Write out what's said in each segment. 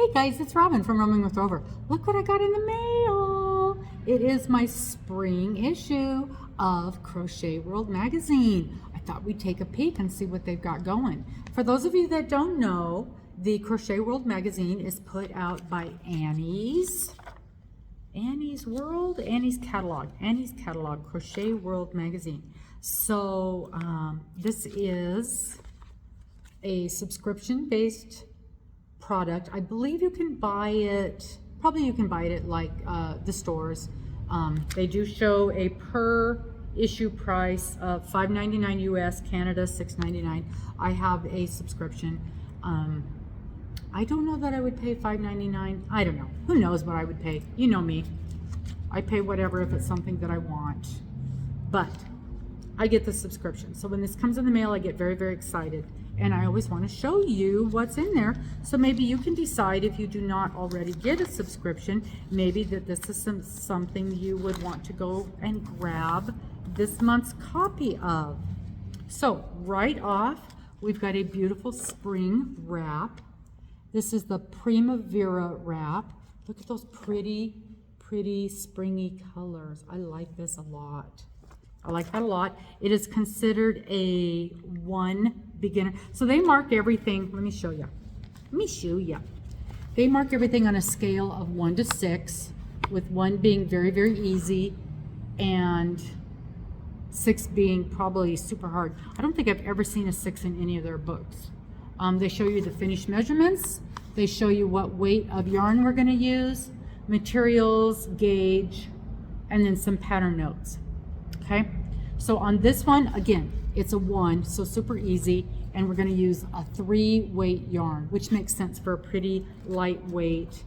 Hey guys, it's Robin from Roaming with Rover. Look what I got in the mail. It is my spring issue of Crochet World magazine. I thought we'd take a peek and see what they've got going. For those of you that don't know, the Crochet World magazine is put out by Annie's Catalog, Crochet World magazine. So this is a subscription-based product. I believe you can buy it, probably you can buy it at like the stores. They do show a per issue price of $5.99 US, Canada $6.99. I have a subscription. I don't know that I would pay $5.99. I don't know. Who knows what I would pay? You know me. I pay whatever if it's something that I want. But I get the subscription. So when this comes in the mail, I get very, very excited. And I always want to show you what's in there. So maybe you can decide, if you do not already get a subscription, maybe that this is something you would want to go and grab this month's copy of. So right off, we've got a beautiful spring wrap. This is the Primavera wrap. Look at those pretty, pretty springy colors. I like this a lot. I like that a lot. It is considered a 1 beginner. So they mark everything. Let me show you. They mark everything on a scale of 1 to 6, with 1 being very, very easy and 6 being probably super hard. I don't think I've ever seen a 6 in any of their books. They show you the finished measurements. They show you what weight of yarn we're going to use, materials, gauge, and then some pattern notes. Okay, so on this one, again, it's a 1, so super easy, and we're going to use a 3-weight yarn, which makes sense for a pretty lightweight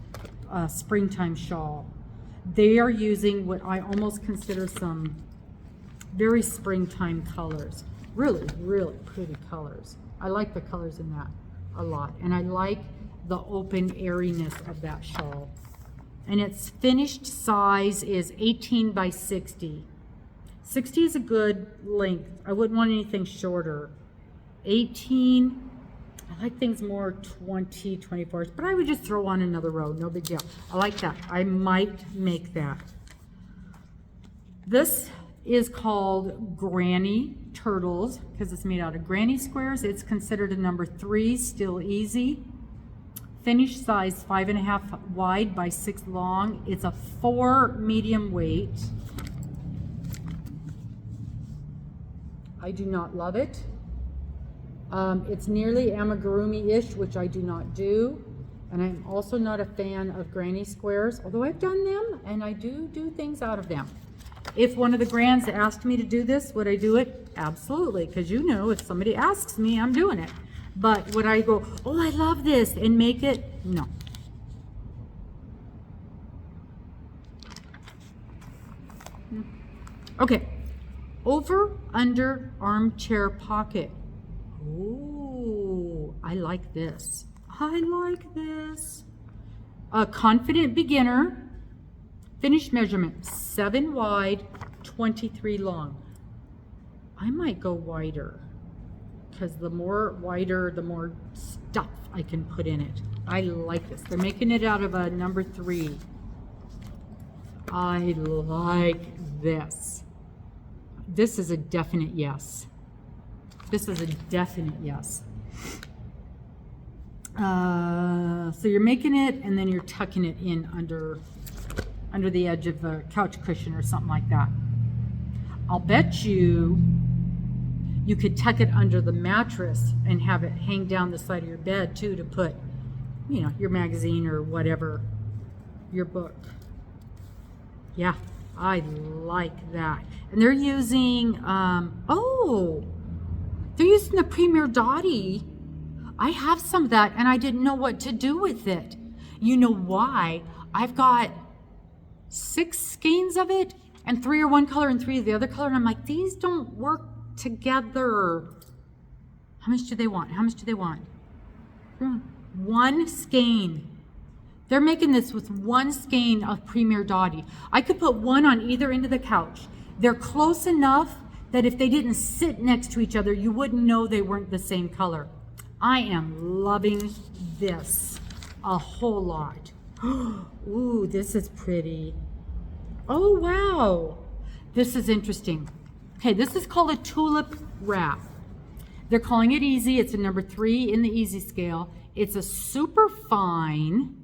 springtime shawl. They are using what I almost consider some very springtime colors. Really, really pretty colors. I like the colors in that a lot, and I like the open airiness of that shawl. And its finished size is 18 by 60. 60 is a good length. I wouldn't want anything shorter. 18, I like things more 20, 24s, but I would just throw on another row, no big deal. I like that. I might make that. This is called Granny Turtles because it's made out of granny squares. It's considered a number 3, still easy. Finished size 5.5 wide by 6 long. It's a 4 medium weight. I do not love it. It's nearly amigurumi-ish, which I do not do. And I'm also not a fan of granny squares, although I've done them and I do things out of them. If one of the grands asked me to do this, would I do it? Absolutely, because you know, if somebody asks me, I'm doing it. But would I go, oh, I love this, and make it? No. Okay. Over, under, armchair pocket. Ooh, I like this. I like this. A confident beginner. Finished measurement, 7 wide, 23 long. I might go wider, because the more wider, the more stuff I can put in it. I like this. They're making it out of a number 3. I like this. This is a definite yes. This is a definite yes. So you're making it and then you're tucking it in under the edge of a couch cushion or something like that. I'll bet you could tuck it under the mattress and have it hang down the side of your bed too, to put, you know, your magazine or whatever, your book. Yeah, I like that. And they're using, they're using the Premier Dottie. I have some of that and I didn't know what to do with it. You know why? I've got 6 skeins of it and 3 are one color and 3 are the other color. And I'm like, these don't work together. How much do they want? How much do they want? 1 skein. They're making this with 1 skein of Premier Dottie. I could put 1 on either end of the couch. They're close enough that if they didn't sit next to each other, you wouldn't know they weren't the same color. I am loving this. a whole lot. Ooh, this is pretty. Oh, wow. This is interesting. Okay, this is called a tulip wrap. They're calling it easy. It's a number 3 in the easy scale. It's a super fine,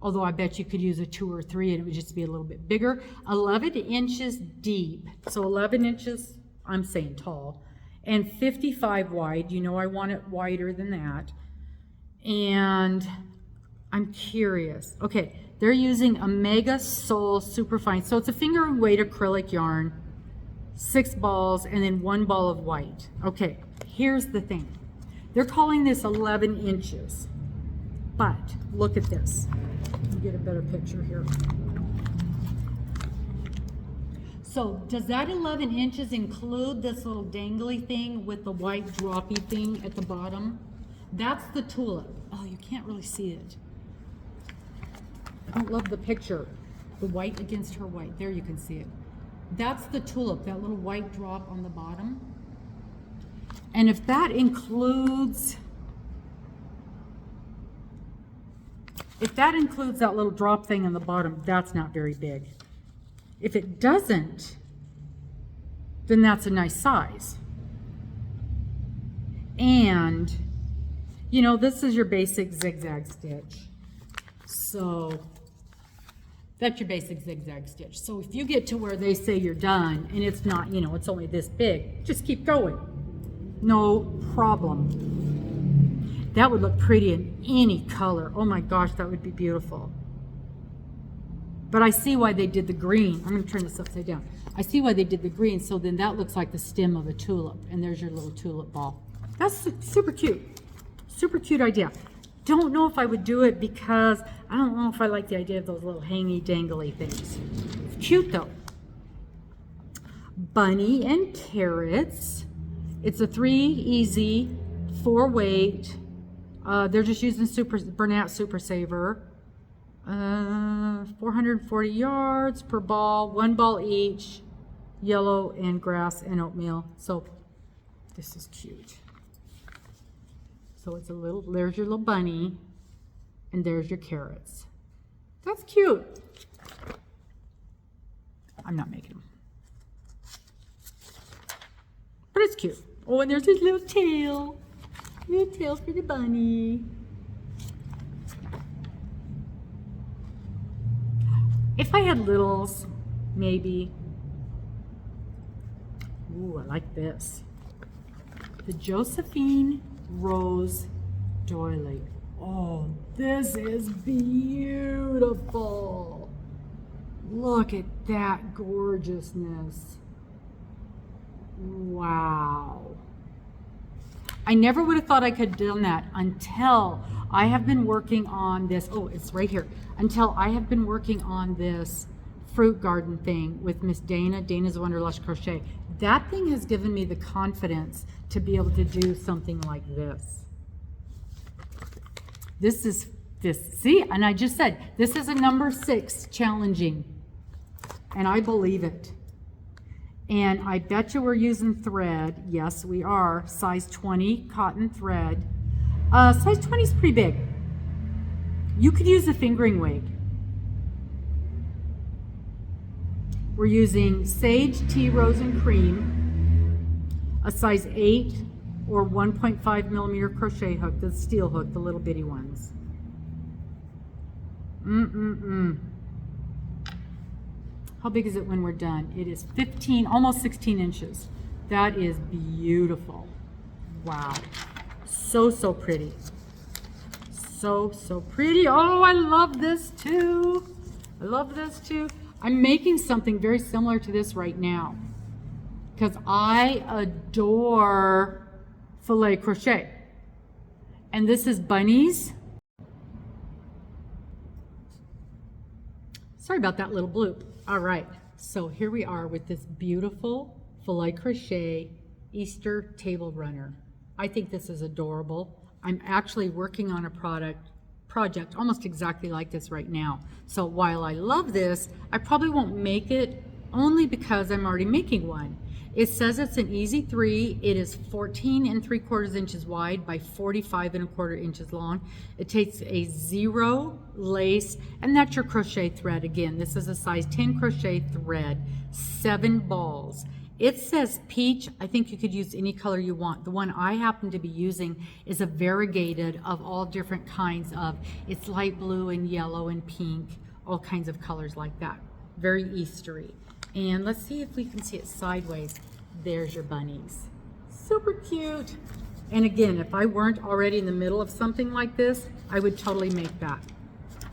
although I bet you could use a 2 or 3 and it would just be a little bit bigger. 11 inches deep. So 11 inches, I'm saying tall, and 55 wide. You know I want it wider than that. And I'm curious. Okay, they're using a Mega Soul Superfine. So it's a finger and weight acrylic yarn, 6 balls, and then 1 ball of white. Okay, here's the thing. They're calling this 11 inches. But look at this. Let me get a better picture here. So does that 11 inches include this little dangly thing with the white droppy thing at the bottom? That's the tulip. Oh, you can't really see it. I don't love the picture. The white against her white. There you can see it. That's the tulip, that little white drop on the bottom. And if that includes, that little drop thing on the bottom, that's not very big. If it doesn't, then that's a nice size. And, you know, this is your basic zigzag stitch. So that's your basic zigzag stitch. So if you get to where they say you're done and it's not, you know, it's only this big, just keep going. No problem. That would look pretty in any color. Oh my gosh, that would be beautiful. But I see why they did the green. I'm going to turn this upside down. I see why they did the green, so then that looks like the stem of a tulip. And there's your little tulip ball. That's super cute. Super cute idea. Don't know if I would do it because I don't know if I like the idea of those little hangy dangly things. It's cute though. Bunny and carrots. It's a 3 easy, 4 weight. They're just using Bernat Super Saver. 440 yards per ball, 1 ball each, yellow and grass and oatmeal. So this is cute. So it's a little, there's your little bunny, and there's your carrots. That's cute. I'm not making them. But it's cute. Oh, and there's his little tail. Little tail for the bunny. If I had littles, maybe. Ooh, I like this. The Josephine Rose Doily. Oh, this is beautiful. Look at that gorgeousness. Wow. I never would have thought I could have done that until I have been working on this. Oh, it's right here. Until I have been working on this fruit garden thing with Miss Dana, Dana's Wonderlush Crochet. That thing has given me the confidence to be able to do something like this. See, and I just said, this is a number 6 challenging, and I believe it. And I bet you we're using thread. Yes, we are. Size 20 cotton thread. Size 20 is pretty big. You could use a fingering weight. We're using Sage Tea Rose and Cream, a size 8 or 1.5 millimeter crochet hook, the steel hook, the little bitty ones. How big is it when we're done? It is 15, almost 16 inches. That is beautiful. Wow. So, so pretty. So, so pretty. Oh, I love this too. I love this too. I'm making something very similar to this right now because I adore filet crochet. And this is bunnies. Sorry about that little bloop. All right, so here we are with this beautiful filet crochet Easter table runner. I think this is adorable. I'm actually working on a project almost exactly like this right now. So while I love this, I probably won't make it only because I'm already making one. It says it's an easy 3. It is 14 3/4 inches wide by 45 1/4 inches long. It takes a 0 lace, and that's your crochet thread. Again, this is a size 10 crochet thread, 7 balls. It says peach. I think you could use any color you want. The one I happen to be using is a variegated of all different kinds of, it's light blue and yellow and pink, all kinds of colors like that. Very Eastery. And let's see if we can see it sideways. There's your bunnies. Super cute. And again, if I weren't already in the middle of something like this, I would totally make that.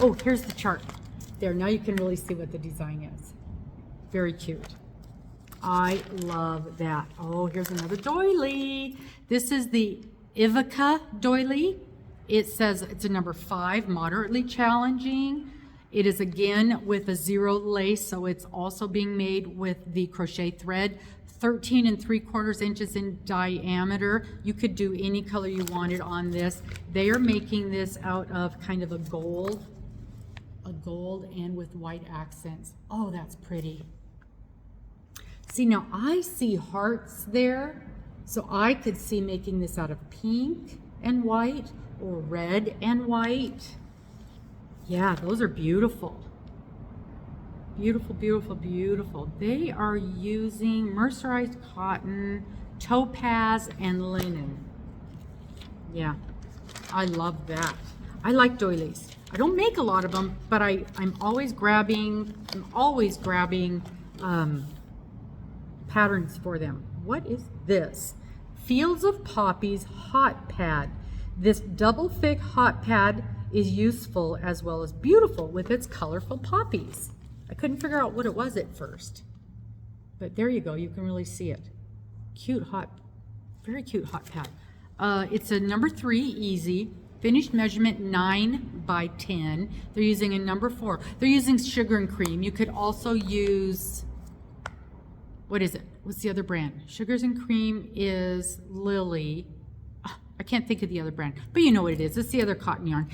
Oh, here's the chart. There, now you can really see what the design is. Very cute. I love that. Oh, here's another doily. This is the Ivica doily. It says it's a number 5, moderately challenging. It is again with a 0 lace, so it's also being made with the crochet thread. 13 3/4 inches in diameter. You could do any color you wanted on this. They are making this out of kind of a gold and with white accents. Oh, that's pretty. See, now I see hearts there, so I could see making this out of pink and white or red and white. Yeah, those are beautiful. Beautiful, beautiful, beautiful. They are using mercerized cotton, topaz, and linen. Yeah, I love that. I like doilies. I don't make a lot of them, but I'm always grabbing patterns for them. What is this? Fields of Poppies hot pad. This double thick hot pad is useful as well as beautiful with its colorful poppies. I couldn't figure out what it was at first, but there you go. You can really see it. Cute hot, very cute hot pad. It's a number 3 easy. Finished measurement 9 by 10. They're using a number 4. They're using sugar and cream. You could also use, what is it? What's the other brand? Sugars and Cream is Lily. I can't think of the other brand, but you know what it is. It's the other cotton yarn.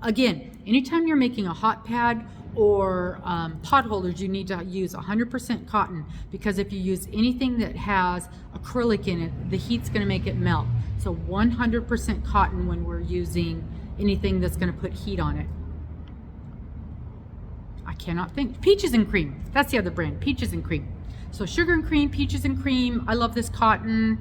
Again, anytime you're making a hot pad or pot holders, you need to use 100% cotton, because if you use anything that has acrylic in it, the heat's going to make it melt. So 100% cotton when we're using anything that's going to put heat on it. I cannot think. Peaches and Cream. That's the other brand. Peaches and Cream. So sugar and cream, peaches and cream. I love this cotton.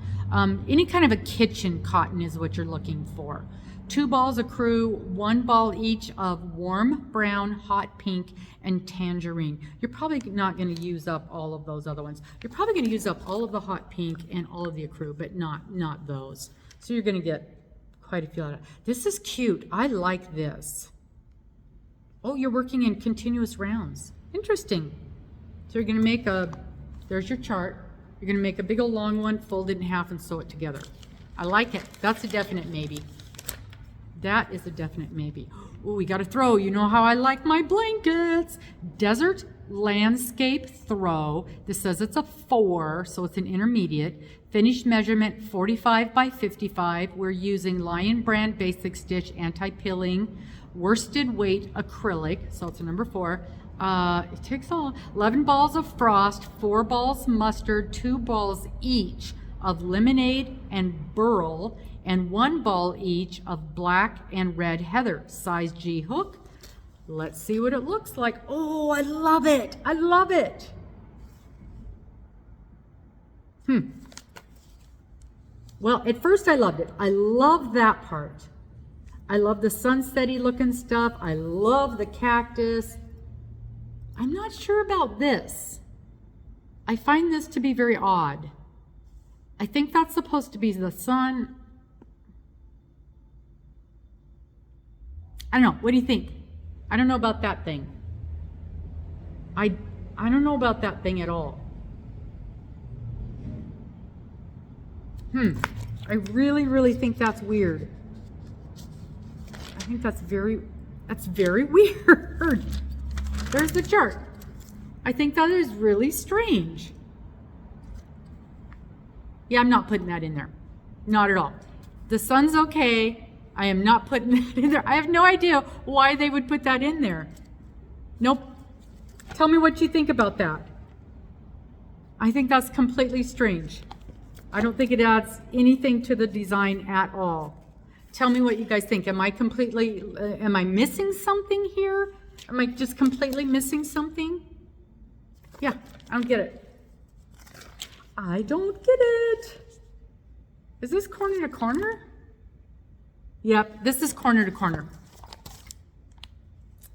Any kind of a kitchen cotton is what you're looking for. 2 balls accrue, 1 ball each of warm brown, hot pink, and tangerine. You're probably not going to use up all of those other ones. You're probably going to use up all of the hot pink and all of the accrue, but not those. So you're going to get quite a few out of it. This is cute. I like this. Oh, you're working in continuous rounds. Interesting. So you're going to make there's your chart. You're going to make a big old long one, fold it in half, and sew it together. I like it. That's a definite maybe. That is a definite maybe. Oh, we got to throw. You know how I like my blankets. Desert Landscape Throw. This says it's a 4, so it's an intermediate. Finished measurement 45 by 55. We're using Lion Brand Basic Stitch anti-pilling worsted weight acrylic, so it's a number 4. It takes 11 balls of frost, 4 balls mustard, 2 balls each of lemonade and burl, and 1 ball each of black and red heather. Size G hook. Let's see what it looks like. Oh, I love it. I love it. Well, at first I loved it. I love that part. I love the sunsetty looking stuff. I love the cactus. I'm not sure about this. I find this to be very odd. I think that's supposed to be the sun. I don't know. What do you think? I don't know about that thing. I don't know about that thing at all. I really, really think that's weird. I think that's very weird. There's the chart. I think that is really strange. Yeah, I'm not putting that in there. Not at all. The sun's okay. I am not putting that in there. I have no idea why they would put that in there. Nope. Tell me what you think about that. I think that's completely strange. I don't think it adds anything to the design at all. Tell me what you guys think. Am I missing something here? Am I just completely missing something? Yeah, I don't get it. I don't get it. Is this corner to corner? Yep, this is corner to corner.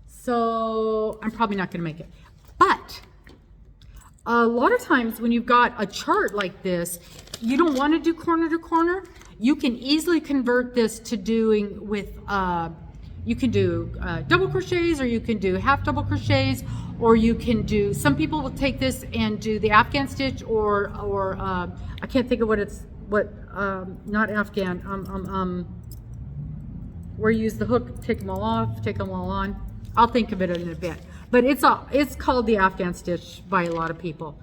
So I'm probably not gonna make it. But a lot of times when you've got a chart like this, you don't want to do corner to corner. You can easily convert this to doing with, you can do double crochets, or you can do half double crochets, or you can do, some people will take this and do the Afghan stitch, or I can't think of not Afghan, where you use the hook, take them all off, take them all on. I'll think of it in a bit. But it's called the Afghan stitch by a lot of people.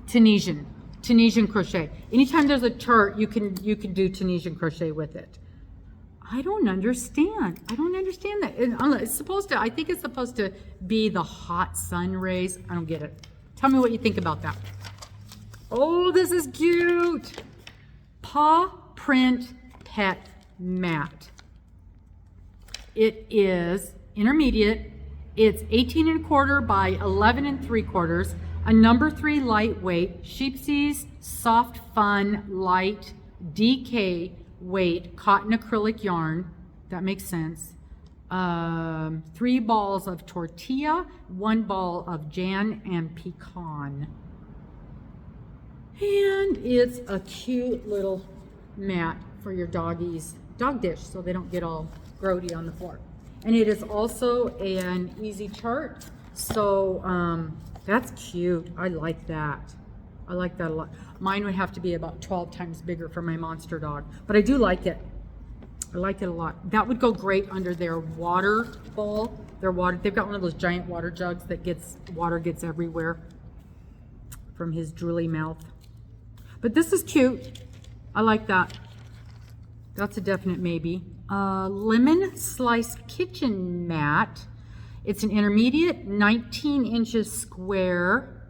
Tunisian crochet. Anytime there's a chart, you can do Tunisian crochet with it. I don't understand. I don't understand that. It's supposed to, I think it's supposed to be the hot sun rays. I don't get it. Tell me what you think about that. Oh, this is cute. Paw Print Pet Mat. It is intermediate. It's 18 1/4 by 11 3/4. A number 3 lightweight, Sheepsies Soft Fun Light DK weight cotton acrylic yarn. That makes sense. 3 balls of tortilla, 1 ball of Jan and pecan. And it's a cute little mat for your doggies, dog dish, so they don't get all grody on the floor. And it is also an easy chart. So that's cute. I like that. I like that a lot. Mine would have to be about 12 times bigger for my monster dog, but I do like it. I like it a lot. That would go great under their water bowl. They've got one of those giant water jugs that water gets everywhere from his drooly mouth. But this is cute. I like that. That's a definite maybe. Lemon Slice Kitchen Mat. It's an intermediate, 19 inches square.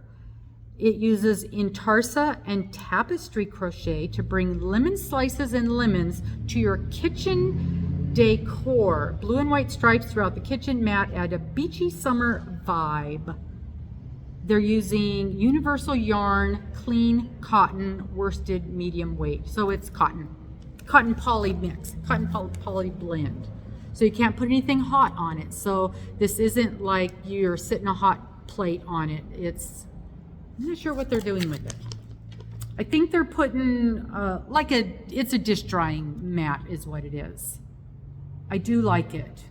It uses intarsia and tapestry crochet to bring lemon slices and lemons to your kitchen decor. Blue and white stripes throughout the kitchen mat add a beachy summer vibe. They're using universal yarn, clean cotton, worsted medium weight. So it's cotton poly mix, cotton poly blend. So you can't put anything hot on it. So this isn't like you're sitting a hot plate on it. I'm not sure what they're doing with it. I think they're putting it's a dish drying mat is what it is. I do like it.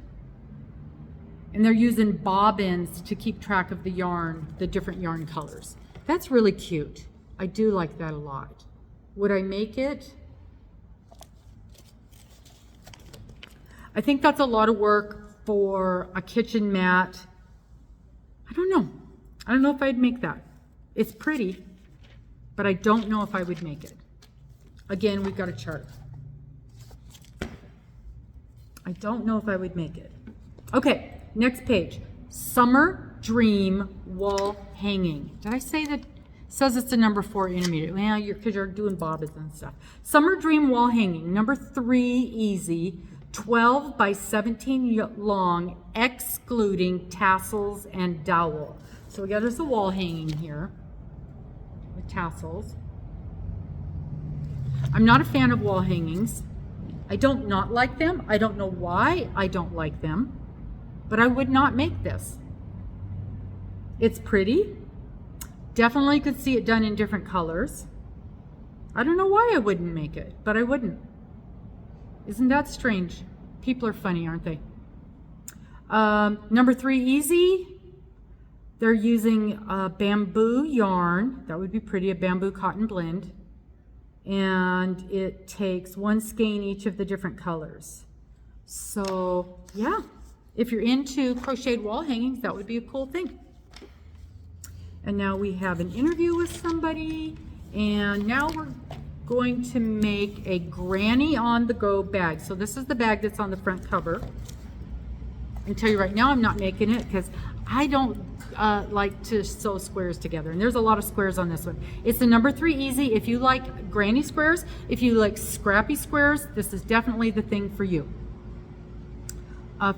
And they're using bobbins to keep track of the yarn, the different yarn colors. That's really cute. I do like that a lot. Would I make it? I think that's a lot of work for a kitchen mat. I don't know. I don't know if I'd make that. It's pretty, but I don't know if I would make it. Again, we've got a chart. I don't know if I would make it. Okay, next page. Summer Dream Wall Hanging. Did I say that? It says it's a number 4 intermediate. Well, because you're doing bobbins and stuff. Summer Dream Wall Hanging, number 3 easy, 12 by 17 long, excluding tassels and dowel. So we got us a wall hanging here with tassels. I'm not a fan of wall hangings. I don't not like them. I don't know why I don't like them, but I would not make this. It's pretty. Definitely could see it done in different colors. I don't know why I wouldn't make it, but I wouldn't. Isn't that strange? People are funny, aren't they? Number 3 easy. They're using bamboo yarn. That would be pretty, a bamboo cotton blend. And it takes 1 skein each of the different colors. So yeah, if you're into crocheted wall hangings, that would be a cool thing. And now we have an interview with somebody, and now we're going to make a granny on the go bag. So this is the bag that's on the front cover. I can tell you right now I'm not making it because I don't like to sew squares together, and there's a lot of squares on this one. It's the number 3 easy. If you like granny squares, if you like scrappy squares, this is definitely the thing for you.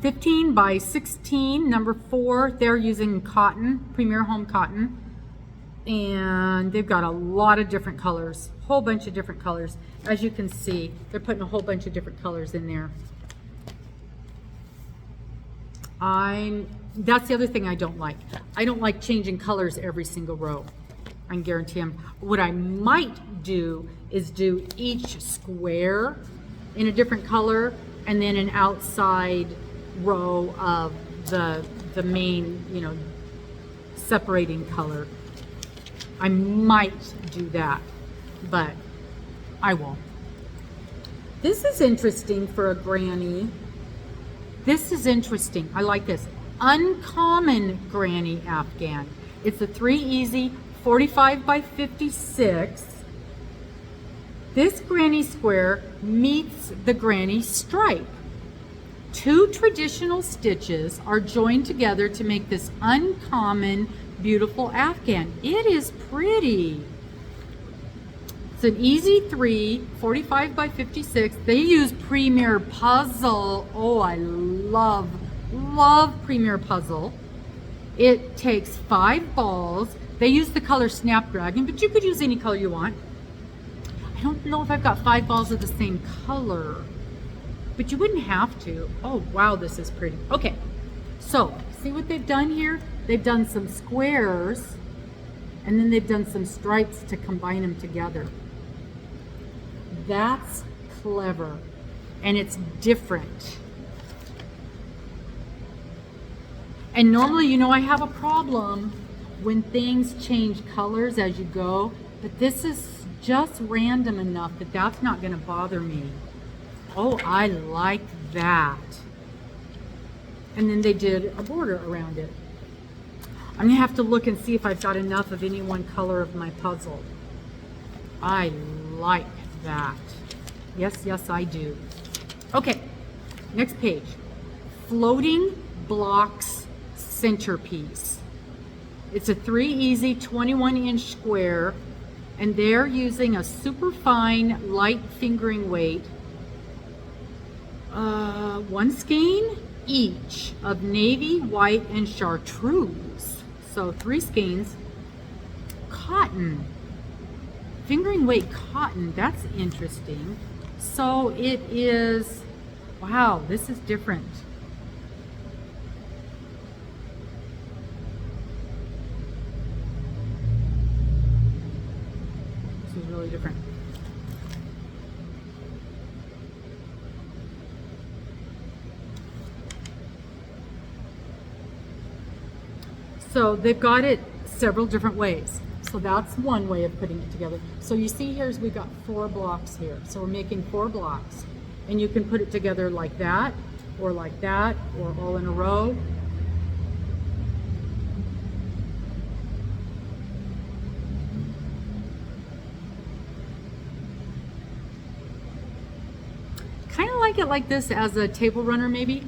15 by 16, number 4. They're using cotton, Premier Home cotton, and they've got a lot of different colors, whole bunch of different colors. As you can see, they're putting a whole bunch of different colors in there. That's the other thing I don't like. I don't like changing colors every single row. I can guarantee them. What I might do is do each square in a different color, and then an outside row of the main, you know, separating color. I might do that, but I won't. This is interesting for a granny. This is interesting. I like this. Uncommon Granny Afghan. It's a 3 easy 45 by 56. This granny square meets the granny stripe. 2 traditional stitches are joined together to make this uncommon, beautiful Afghan. It is pretty. It's an easy 3, 45 by 56. They use Premier Puzzle. Oh, I love Premier Puzzle. It takes 5 balls. They use the color Snapdragon, but you could use any color you want. I don't know if I've got 5 balls of the same color, but you wouldn't have to. Oh, wow, this is pretty. Okay, so see what they've done here? They've done some squares, and then they've done some stripes to combine them together. That's clever, and it's different. And normally, you know, I have a problem when things change colors as you go, but this is just random enough that that's not going to bother me. Oh, I like that. And then they did a border around it. I'm going to have to look and see if I've got enough of any one color of my puzzle. I like that. Yes, yes, I do. Okay, next page. Floating blocks centerpiece. It's a 3 easy 21-inch square, and they're using a super fine light fingering weight, 1 skein each of navy, white, and chartreuse. So 3 skeins. Cotton, fingering weight cotton. That's interesting. So it is, wow, this is different. This is really different. So they've got it several different ways. So that's one way of putting it together. So you see here is we've got 4 blocks here. So we're making 4 blocks. And you can put it together like that, or all in a row. Kind of like it like this as a table runner maybe.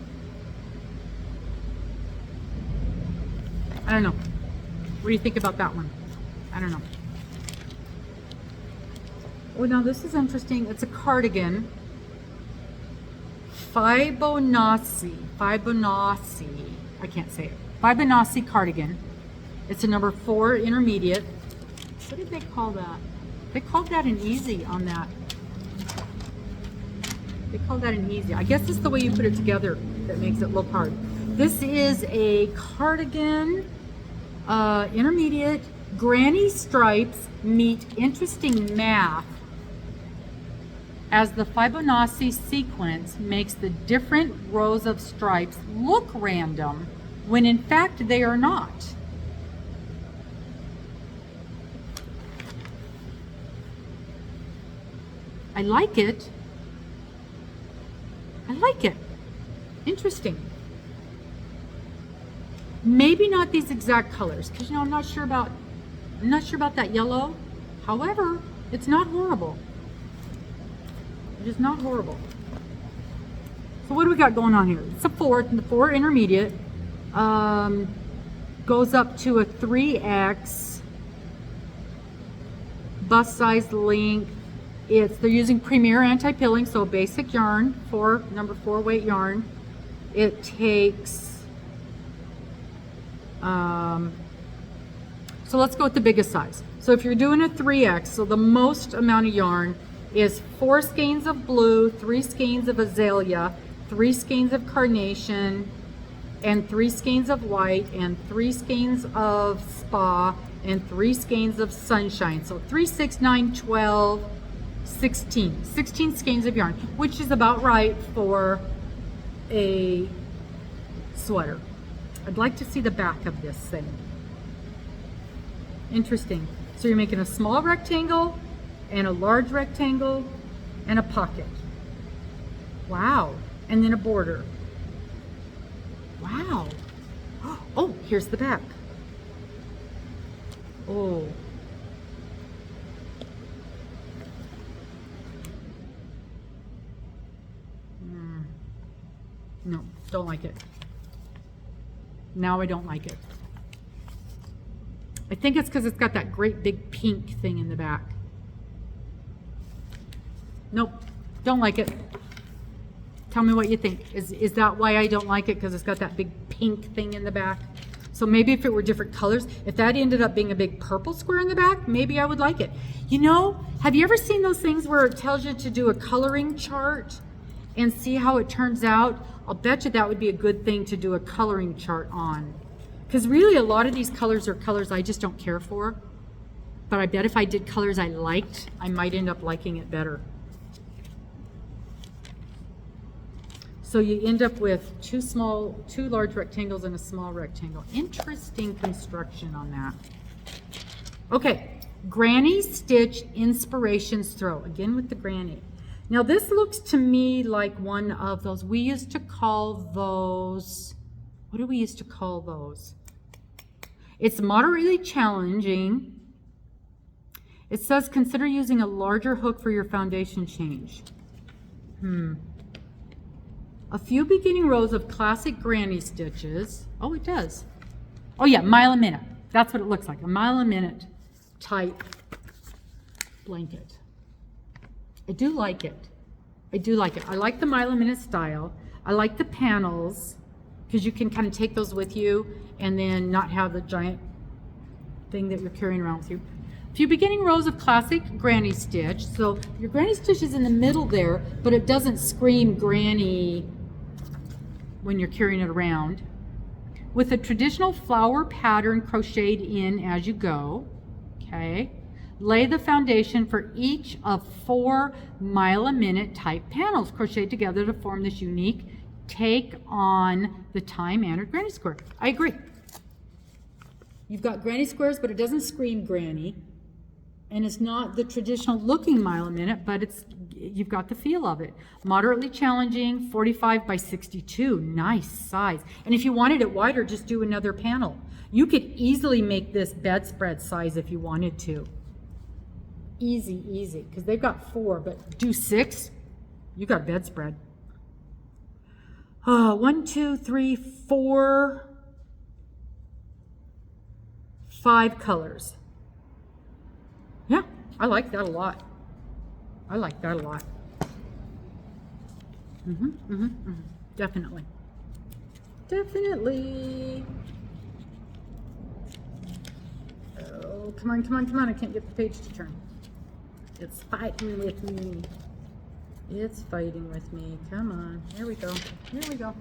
I don't know. What do you think about that one? I don't know. Oh, now this is interesting. It's a cardigan. Fibonacci. I can't say it. Fibonacci cardigan. It's a number 4 intermediate. What did they call that? They called that an easy on that. They called that an easy. I guess it's the way you put it together that makes it look hard. This is a cardigan, intermediate. Granny stripes meet interesting math as the Fibonacci sequence makes the different rows of stripes look random when in fact they are not. I like it. I like it. Interesting. Maybe not these exact colors, because you know I'm not sure about that yellow. However, it's not horrible. It is not horrible. So what do we got going on here? It's a 4 intermediate. goes up to a 3X bust size length. They're using Premier anti-pilling, so basic yarn, number 4 weight yarn. It takes, so let's go with the biggest size. So if you're doing a 3X, so the most amount of yarn is 4 skeins of blue, 3 skeins of azalea, 3 skeins of carnation, and 3 skeins of white, and 3 skeins of spa, and 3 skeins of sunshine. So 3, 6, 9, 12, 16 skeins of yarn, which is about right for a sweater. I'd like to see the back of this thing. Interesting. So you're making a small rectangle and a large rectangle and a pocket. Wow. And then a border. Wow. Oh, here's the back. Oh. No, don't like it. Now I don't like it. I think it's because it's got that great big pink thing in the back. Nope, don't like it. Tell me what you think. Is that why I don't like it? Because it's got that big pink thing in the back? So maybe if it were different colors, if that ended up being a big purple square in the back, maybe I would like it. You know, have you ever seen those things where it tells you to do a coloring chart and see how it turns out? I'll bet you that would be a good thing to do a coloring chart on. Because really a lot of these colors are colors I just don't care for. But I bet if I did colors I liked, I might end up liking it better. So you end up with two large rectangles and a small rectangle. Interesting construction on that. Okay, Granny Stitch Inspirations Throw. Again with the granny. Now this looks to me like one of those, we used to call those, what do we used to call those? It's moderately challenging. It says consider using a larger hook for your foundation change. A few beginning rows of classic granny stitches. Oh, it does. Oh yeah, mile a minute. That's what it looks like, a mile a minute type blanket. I do like it. I do like it. I like the mile a minute style. I like the panels because you can kind of take those with you and then not have the giant thing that you're carrying around with you. A few beginning rows of classic granny stitch. So your granny stitch is in the middle there, but it doesn't scream granny when you're carrying it around. With a traditional flower pattern crocheted in as you go. Okay. Lay the foundation for each of 4 mile a minute type panels crocheted together to form this unique take on the time-honored granny square. I agree. You've got granny squares, but it doesn't scream granny. And it's not the traditional looking mile a minute, but you've got the feel of it. Moderately challenging, 45 by 62, nice size. And if you wanted it wider, just do another panel. You could easily make this bedspread size if you wanted to. Easy, easy, because they've got 4, but do 6, you got a bedspread. 1, 2, 3, 4, 5 colors. Yeah, I like that a lot. I like that a lot. Definitely. Definitely. Oh, come on, come on, come on. I can't get the page to turn. It's fighting with me. It's fighting with me. Come on. Here we go. Here we go.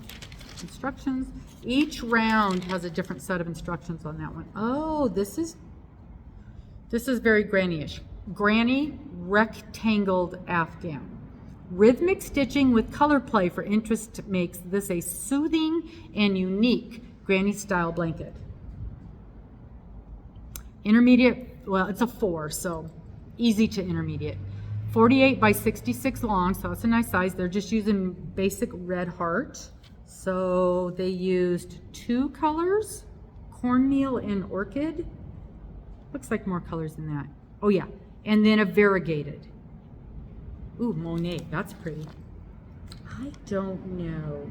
Instructions. Each round has a different set of instructions on that one. Oh, this is very granny-ish. Granny rectangled afghan. Rhythmic stitching with color play for interest makes this a soothing and unique granny style blanket. Intermediate, well, it's a 4, so easy to intermediate. 48 by 66 long, so that's a nice size. They're just using basic red heart. So they used 2 colors, cornmeal and orchid. Looks like more colors than that. Oh yeah, and then a variegated. Ooh, Monet, that's pretty. I don't know.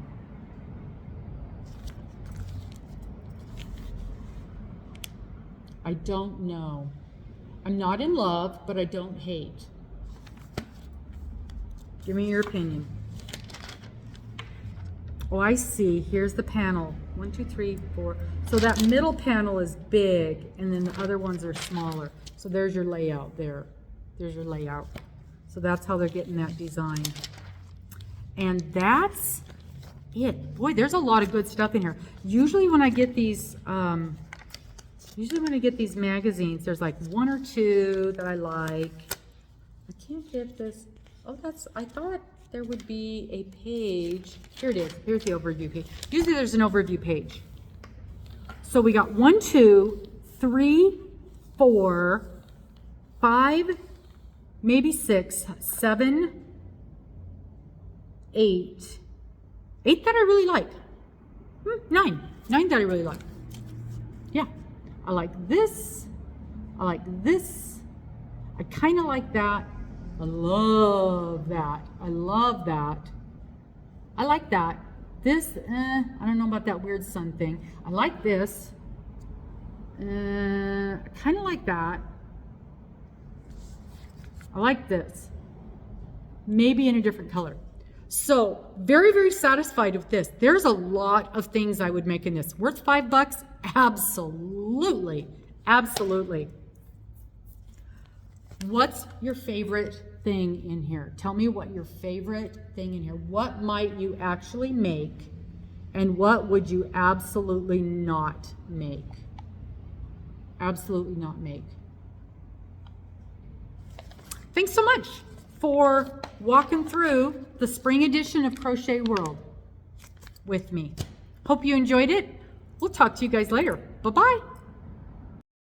I don't know. I'm not in love, but I don't hate. Give me your opinion. Oh, I see. Here's the panel. 1, 2, 3, 4. So that middle panel is big, and then the other ones are smaller. So there's your layout there. There's your layout. So that's how they're getting that design. And that's it. Boy, there's a lot of good stuff in here. Usually when I get these, magazines, there's like 1 or 2 that I like. I can't get this. Oh, I thought there would be a page. Here it is. Here's the overview page. Usually there's an overview page. So we got 1, 2, 3, 4, 5, maybe 6, 7, 8. 8 that I really like. 9 that I really like. Yeah, I like this. I like this. I kind of like that. I love that. I love that. I like that. This, I don't know about that weird sun thing. I like this. I kind of like that. I like this. Maybe in a different color. So very, very satisfied with this. There's a lot of things I would make in this. Worth $5? Absolutely. Absolutely. What's your favorite thing in here? Tell me what your favorite thing in here. What might you actually make, and what would you absolutely not make? Absolutely not make. Thanks so much for walking through the spring edition of Crochet World with me. Hope you enjoyed it. We'll talk to you guys later. Bye-bye.